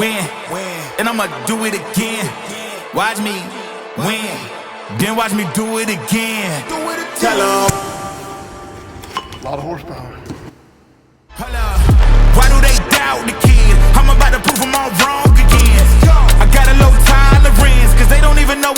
win, and I'ma do it again. Watch me win, then watch me do it again. Tell 'em. A lot of horsepower. Why do they doubt the kid? I'm about to prove them all wrong again. I got a low tolerance, cause they don't even know